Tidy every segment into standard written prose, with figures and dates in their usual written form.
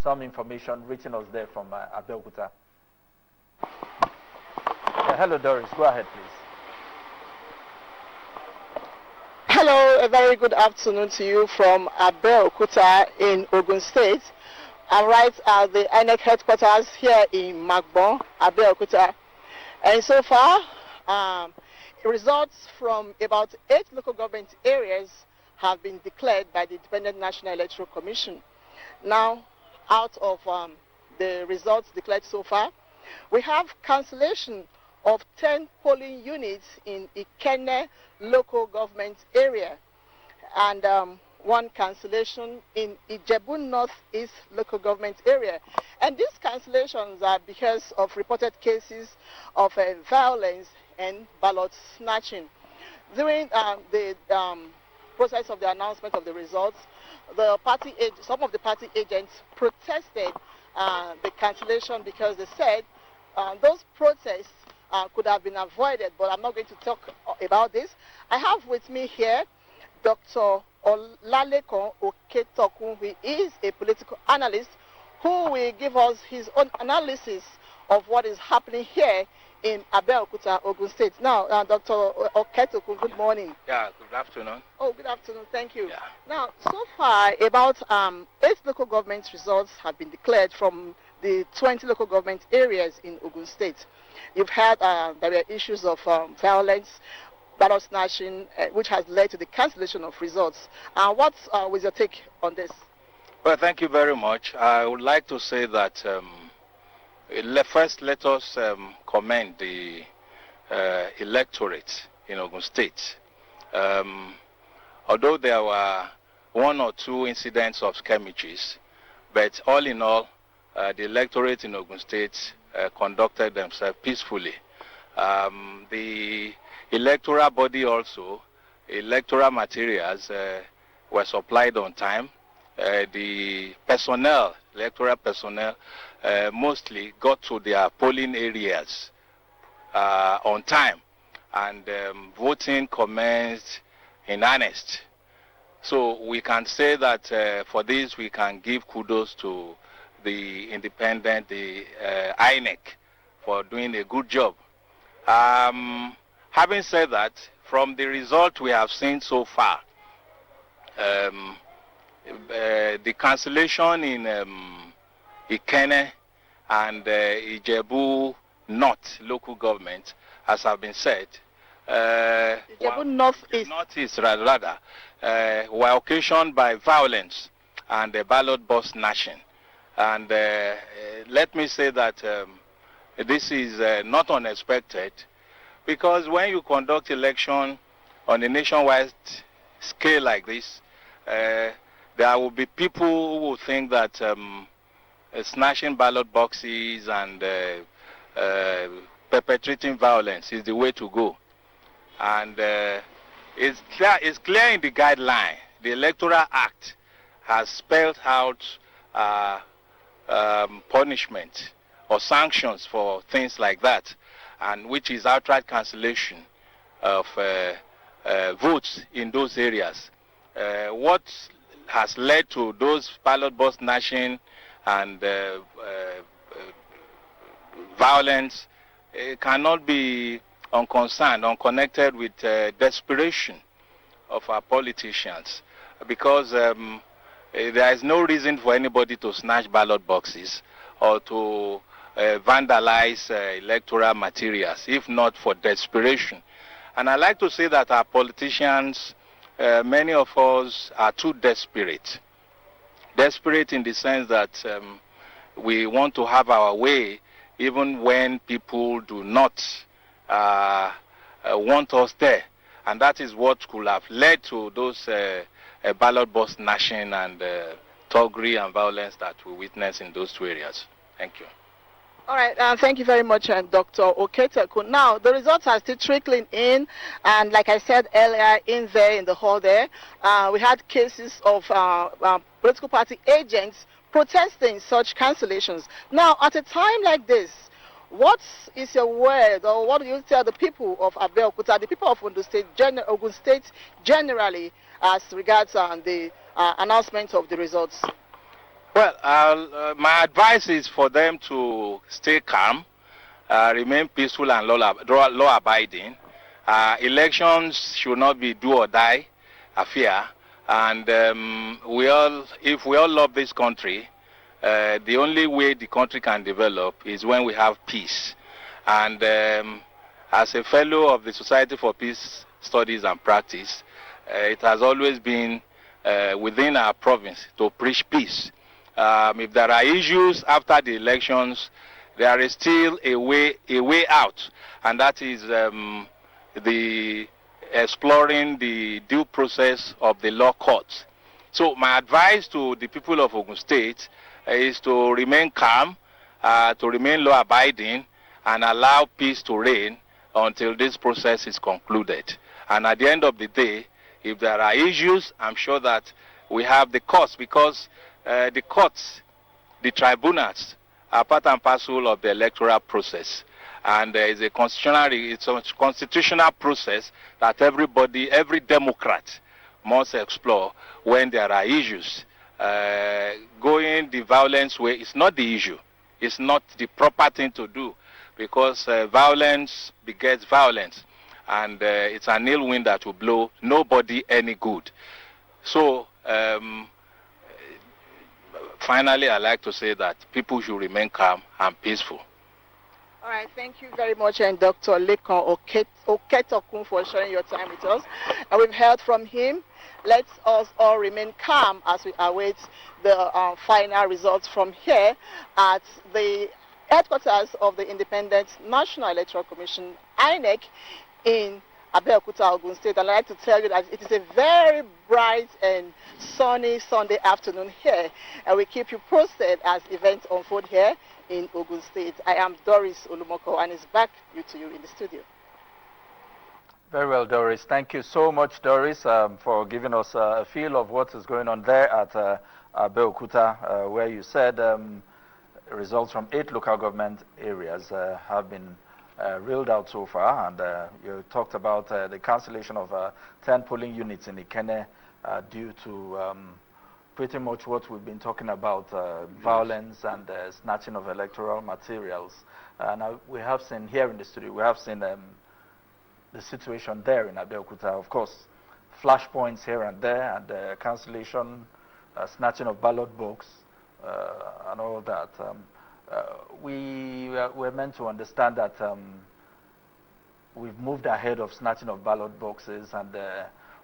some information reaching us there from Abeokuta. Hello, Doris. Go ahead, please. Hello, a very good afternoon to you from Abeokuta in Ogun State. I'm right at the INEC headquarters here in Magbon, Abeokuta. And so far, results from about 8 local government areas have been declared by the Independent National Electoral Commission. Now, out of the results declared so far, we have cancellation of 10 polling units in Ikenne local government area and 1 cancellation in Ijebu Northeast local government area. And these cancellations are because of reported cases of violence and ballot snatching. During the process of the announcement of the results, some of the party agents protested the cancellation because they said those protests could have been avoided, but I'm not going to talk about this. I have with me here Dr. Olalekon Oketokun, who is a political analyst, who will give us his own analysis of what is happening here in Abeokuta, Ogun State. Now, Dr. Oketokun, good morning. Yeah, good afternoon. Oh, good afternoon. Thank you. Yeah. Now, so far, about 8 local government results have been declared from the 20 local government areas in Ogun State. You've had there were issues of violence, ballot snatching, which has led to the cancellation of results. What was your take on this? Well, thank you very much. I would like to say that first let us commend the electorate in Ogun State. Although there were 1 or 2 incidents of skirmishes, but all in all, the electorate in Ogun State conducted themselves peacefully. The electoral body also, electoral materials were supplied on time. The personnel, electoral personnel, mostly got to their polling areas on time, and voting commenced in earnest. So we can say that for this we can give kudos to the independent, the INEC, for doing a good job. Having said that, from the result we have seen so far, the cancellation in Ikenne and Ijebu North local government, as have been said, Ijebu Northeast rather, were occasioned by violence and ballot box snatching. And let me say that this is not unexpected, because when you conduct election on a nationwide scale like this, there will be people who will think that snatching ballot boxes and perpetrating violence is the way to go. And it's clear in the guideline. The Electoral Act has spelled out punishment or sanctions for things like that, and which is outright cancellation of votes in those areas. What has led to those ballot box snatching and violence cannot be unconcerned, unconnected with desperation of our politicians, because there is no reason for anybody to snatch ballot boxes or to vandalize electoral materials, if not for desperation. And I like to say that our politicians, many of us are too desperate. Desperate in the sense that we want to have our way even when people do not want us there. And that is what could have led to those ballot box snatching and thuggery and violence that we witness in those 2 areas. Thank you. All right, thank you very much, Dr. Oketokun. Now, the results are still trickling in, and like I said earlier, in the hall there, we had cases of political party agents protesting such cancellations. Now, at a time like this, what is your word, or what do you tell the people of Abeokuta, the people of Ogun State generally, as regards the announcement of the results? Well, my advice is for them to stay calm, remain peaceful and law-abiding. Elections should not be do or die affair, and if we all love this country, the only way the country can develop is when we have peace. And as a fellow of the Society for Peace Studies and Practice, it has always been within our province to preach peace. If there are issues after the elections, there is still a way out, and that is the exploring the due process of the law courts. So my advice to the people of Ogun State is to remain calm, to remain law-abiding, and allow peace to reign until this process is concluded. And at the end of the day, if there are issues, I'm sure that we have the courts, because the courts, the tribunals, are part and parcel of the electoral process. And it's a constitutional process that every Democrat must explore when there are issues. Going the violence way is not the issue. It's not the proper thing to do, because violence begets violence, and it's an ill wind that will blow nobody any good. So finally, I'd like to say that people should remain calm and peaceful. All right, thank you very much, and Dr. Lekon Oketokun, for sharing your time with us. And we've heard from him. Let us all remain calm as we await the final results from here at the headquarters of the Independent National Electoral Commission, INEC, in Abeokuta, Ogun State. And I'd like to tell you that it is a very bright and sunny Sunday afternoon here, and we keep you posted as events unfold here in Ogun State. I am Doris Olumoko, and it's back to you in the studio. Very well, Doris. Thank you so much, Doris, for giving us a feel of what is going on there at Abeokuta, where you said results from 8 local government areas have been reeled out so far, and you talked about the cancellation of 10 polling units in Ikenne due to pretty much what we've been talking about, violence and snatching of electoral materials. Now we have seen here in the studio, we have seen the situation there in Abeokuta. Of course, flashpoints here and there, and cancellation, snatching of ballot box, and all that. We're meant to understand that we've moved ahead of snatching of ballot boxes, and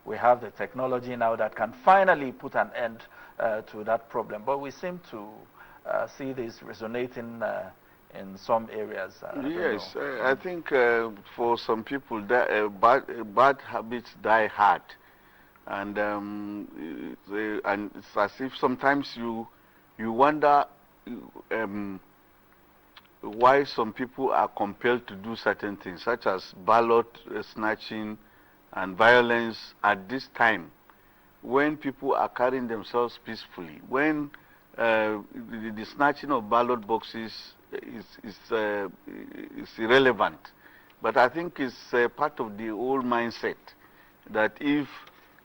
we have the technology now that can finally put an end to that problem. But we seem to see this resonating in some areas. Yes, I think for some people, bad habits die hard, and it's as if sometimes you wonder why some people are compelled to do certain things, such as ballot snatching and violence at this time, when people are carrying themselves peacefully, when the snatching of ballot boxes is irrelevant. But I think it's part of the old mindset that if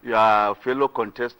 your fellow contestant